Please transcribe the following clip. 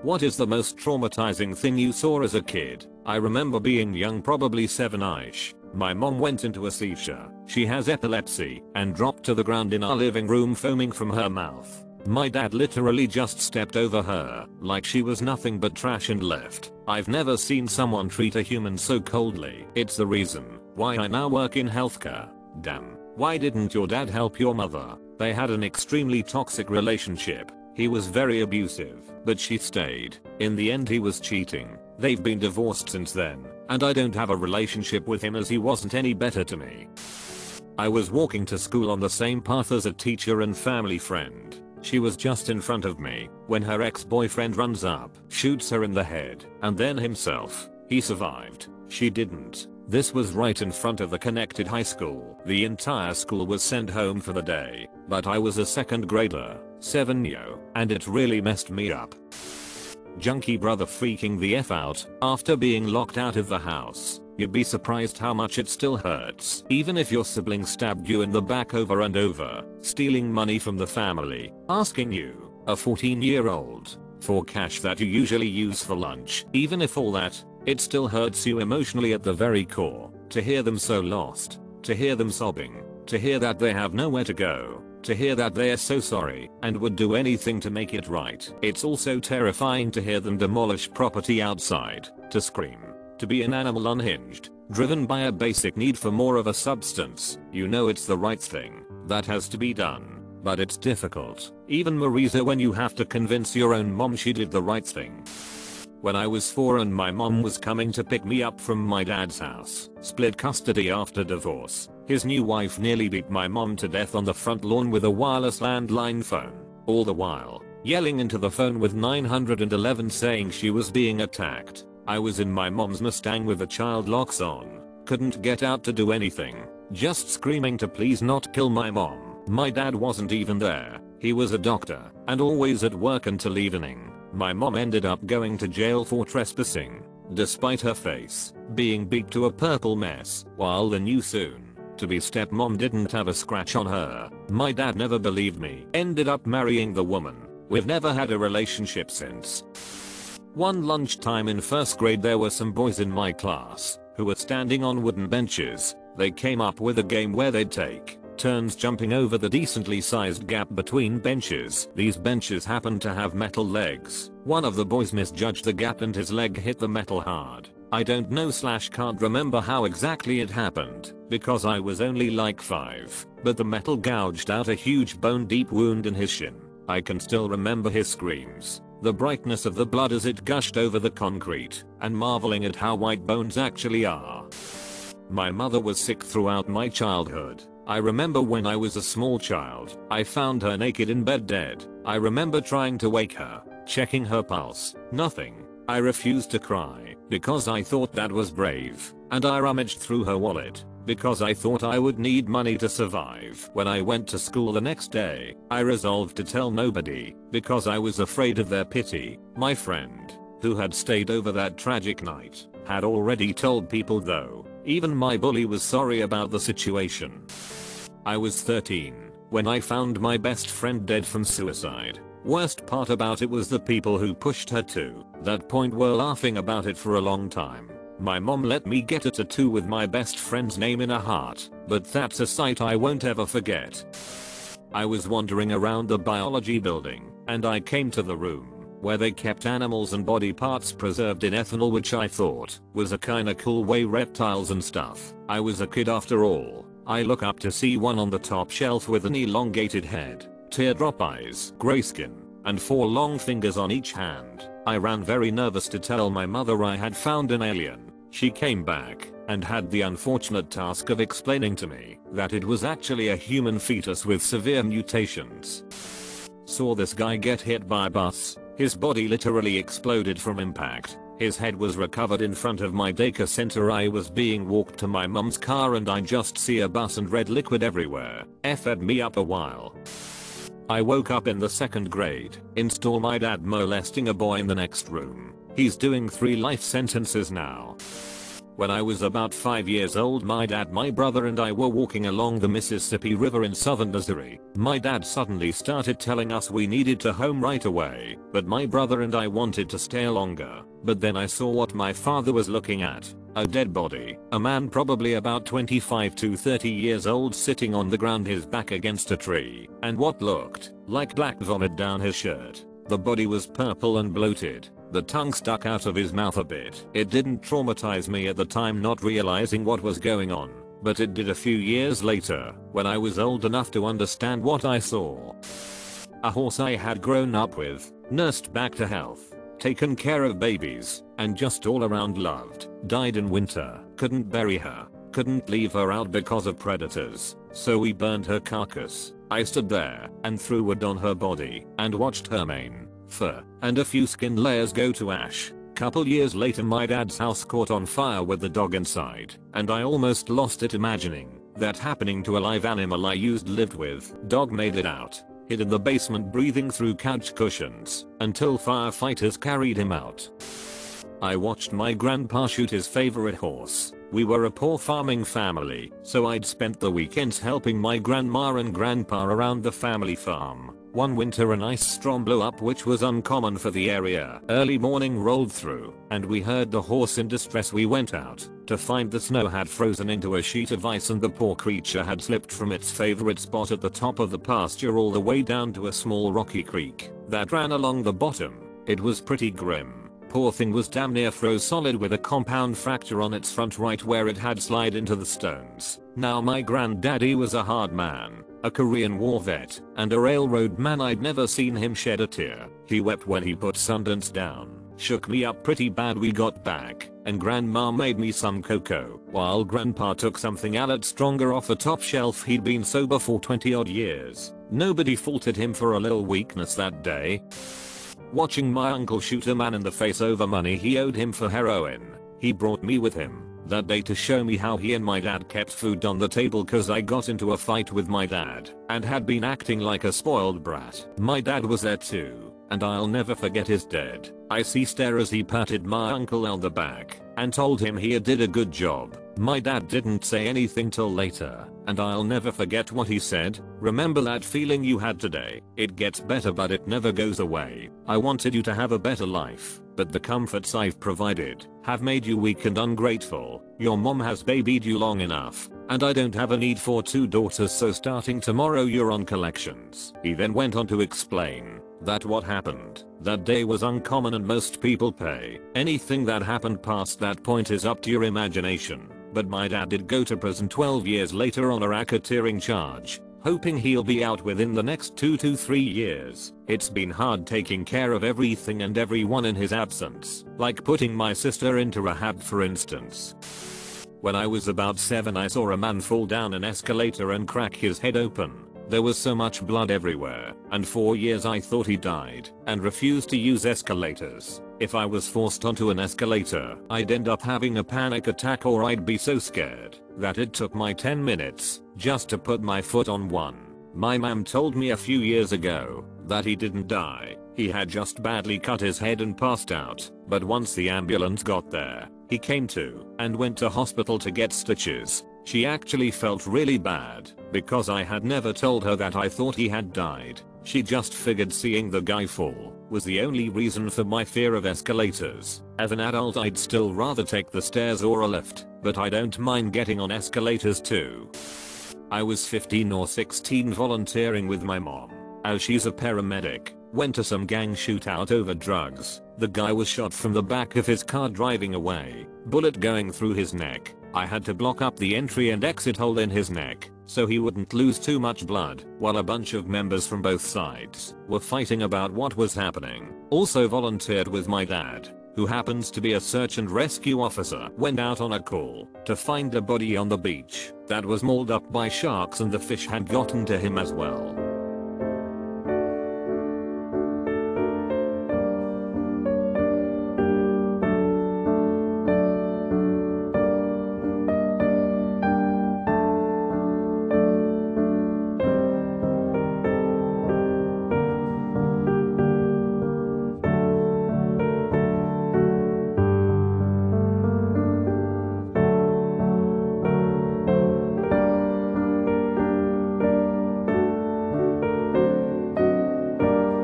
What is the most traumatizing thing you saw as a kid? I remember being young, probably 7ish. My mom went into a seizure. She has epilepsy and dropped to the ground in our living room foaming from her mouth. My dad literally just stepped over her like she was nothing but trash and left. I've never seen someone treat a human so coldly. It's the reason why I now work in healthcare. Damn. Why didn't your dad help your mother? They had an extremely toxic relationship. He was very abusive, but she stayed. In the end he was cheating. They've been divorced since then, and I don't have a relationship with him as he wasn't any better to me. I was walking to school on the same path as a teacher and family friend. She was just in front of me when her ex-boyfriend runs up, shoots her in the head, and then himself. He survived. She didn't. This was right in front of the connected high school. The entire school was sent home for the day, but I was a second grader, 7yo, and it really messed me up. Junkie brother freaking the F out after being locked out of the house. You'd be surprised how much it still hurts, even if your sibling stabbed you in the back over and over, stealing money from the family, asking you, a 14-year-old, for cash that you usually use for lunch. Even if all that, it still hurts you emotionally at the very core, to hear them so lost, to hear them sobbing, to hear that they have nowhere to go, to hear that they are so sorry and would do anything to make it right. It's also terrifying to hear them demolish property outside, to scream, to be an animal unhinged, driven by a basic need for more of a substance. You know it's the right thing that has to be done, but it's difficult. Even Marisa, when you have to convince your own mom she did the right thing. When I was 4 and my mom was coming to pick me up from my dad's house, split custody after divorce, his new wife nearly beat my mom to death on the front lawn with a wireless landline phone, all the while yelling into the phone with 911 saying she was being attacked. I was in my mom's Mustang with the child locks on, couldn't get out to do anything, just screaming to please not kill my mom. My dad wasn't even there. He was a doctor and always at work until evening. My mom ended up going to jail for trespassing, despite her face being beat to a purple mess, while the new soon-to-be stepmom didn't have a scratch on her. My dad never believed me. Ended up marrying the woman. We've never had a relationship since. One lunchtime in first grade there were some boys in my class who were standing on wooden benches. They came up with a game where they'd take turns jumping over the decently sized gap between benches. These benches happened to have metal legs. One of the boys misjudged the gap and his leg hit the metal hard. I don't know / can't remember how exactly it happened because I was only like 5, but the metal gouged out a huge bone deep wound in his shin. I can still remember his screams, the brightness of the blood as it gushed over the concrete, and marveling at how white bones actually are. My mother was sick throughout my childhood. I remember when I was a small child, I found her naked in bed dead. I remember trying to wake her, checking her pulse, nothing. I refused to cry because I thought that was brave, and I rummaged through her wallet because I thought I would need money to survive. When I went to school the next day, I resolved to tell nobody because I was afraid of their pity. My friend, who had stayed over that tragic night, had already told people though. Even my bully was sorry about the situation. I was 13 when I found my best friend dead from suicide. Worst part about it was the people who pushed her to that point were laughing about it for a long time. My mom let me get a tattoo with my best friend's name in a heart, but that's a sight I won't ever forget. I was wandering around the biology building, and I came to the room where they kept animals and body parts preserved in ethanol, which I thought was a kinda cool way, reptiles and stuff. I was a kid after all. I look up to see one on the top shelf with an elongated head, teardrop eyes, gray skin, and 4 long fingers on each hand. I ran very nervous to tell my mother I had found an alien. She came back and had the unfortunate task of explaining to me that it was actually a human fetus with severe mutations. Saw this guy get hit by a bus. His body literally exploded from impact. His head was recovered in front of my daycare center. I was being walked to my mum's car and I just see a bus and red liquid everywhere. F'd me up a while. I woke up in the 2nd grade. Install my dad molesting a boy in the next room. He's doing 3 life sentences now. When I was about 5 years old, my dad, my brother and I were walking along the Mississippi River in southern Missouri. My dad suddenly started telling us we needed to home right away, but my brother and I wanted to stay longer. But then I saw what my father was looking at. A dead body. A man probably about 25 to 30 years old sitting on the ground, his back against a tree, and what looked like black vomit down his shirt. The body was purple and bloated. The tongue stuck out of his mouth a bit. It didn't traumatize me at the time, not realizing what was going on, but it did a few years later, when I was old enough to understand what I saw. A horse I had grown up with, nursed back to health, taken care of babies, and just all around loved, died in winter. Couldn't bury her, couldn't leave her out because of predators, so we burned her carcass. I stood there and threw wood on her body and watched her mane, fur, and a few skin layers go to ash. Couple years later, my dad's house caught on fire with the dog inside, and I almost lost it imagining that happening to a live animal I lived with. Dog made it out, hid in the basement breathing through couch cushions until firefighters carried him out. I watched my grandpa shoot his favorite horse. We were a poor farming family, so I'd spent the weekends helping my grandma and grandpa around the family farm. One winter an ice storm blew up, which was uncommon for the area. Early morning rolled through, and we heard the horse in distress. We went out to find the snow had frozen into a sheet of ice, and the poor creature had slipped from its favorite spot at the top of the pasture all the way down to a small rocky creek that ran along the bottom. It was pretty grim. Poor thing was damn near froze solid with a compound fracture on its front right where it had slid into the stones. Now my granddaddy was a hard man, a Korean War vet, and a railroad man. I'd never seen him shed a tear. He wept when he put Sundance down. Shook me up pretty bad. We got back, and grandma made me some cocoa, while grandpa took something a lot stronger off the top shelf. He'd been sober for 20 odd years. Nobody faulted him for a little weakness that day. Watching my uncle shoot a man in the face over money he owed him for heroin. He brought me with him that day to show me how he and my dad kept food on the table, cause I got into a fight with my dad and had been acting like a spoiled brat. My dad was there too, and I'll never forget his dead icy stare as he patted my uncle on the back and told him he did a good job. My dad didn't say anything till later, and I'll never forget what he said. Remember that feeling you had today? It gets better, but it never goes away. I wanted you to have a better life, but the comforts I've provided have made you weak and ungrateful. Your mom has babied you long enough, and I don't have a need for 2 daughters, so starting tomorrow you're on collections. He then went on to explain that what happened that day was uncommon and most people pay. Anything that happened past that point is up to your imagination. But my dad did go to prison 12 years later on a racketeering charge, hoping he'll be out within the next 2 to 3 years. It's been hard taking care of everything and everyone in his absence, like putting my sister into rehab for instance. When I was about 7, I saw a man fall down an escalator and crack his head open. There was so much blood everywhere, and for years I thought he died and refused to use escalators. If I was forced onto an escalator, I'd end up having a panic attack, or I'd be so scared that it took my 10 minutes just to put my foot on one. My mom told me a few years ago that he didn't die. He had just badly cut his head and passed out, but once the ambulance got there, he came to and went to hospital to get stitches. She actually felt really bad because I had never told her that I thought he had died. She just figured seeing the guy fall was the only reason for my fear of escalators. As an adult, I'd still rather take the stairs or a lift, but I don't mind getting on escalators too. I was 15 or 16 volunteering with my mom, as she's a paramedic. Went to some gang shootout over drugs. The guy was shot from the back of his car driving away, bullet going through his neck. I had to block up the entry and exit hole in his neck so he wouldn't lose too much blood, while a bunch of members from both sides were fighting about what was happening. Also volunteered with my dad, who happens to be a search and rescue officer. Went out on a call to find a body on the beach that was mauled up by sharks, and the fish had gotten to him as well.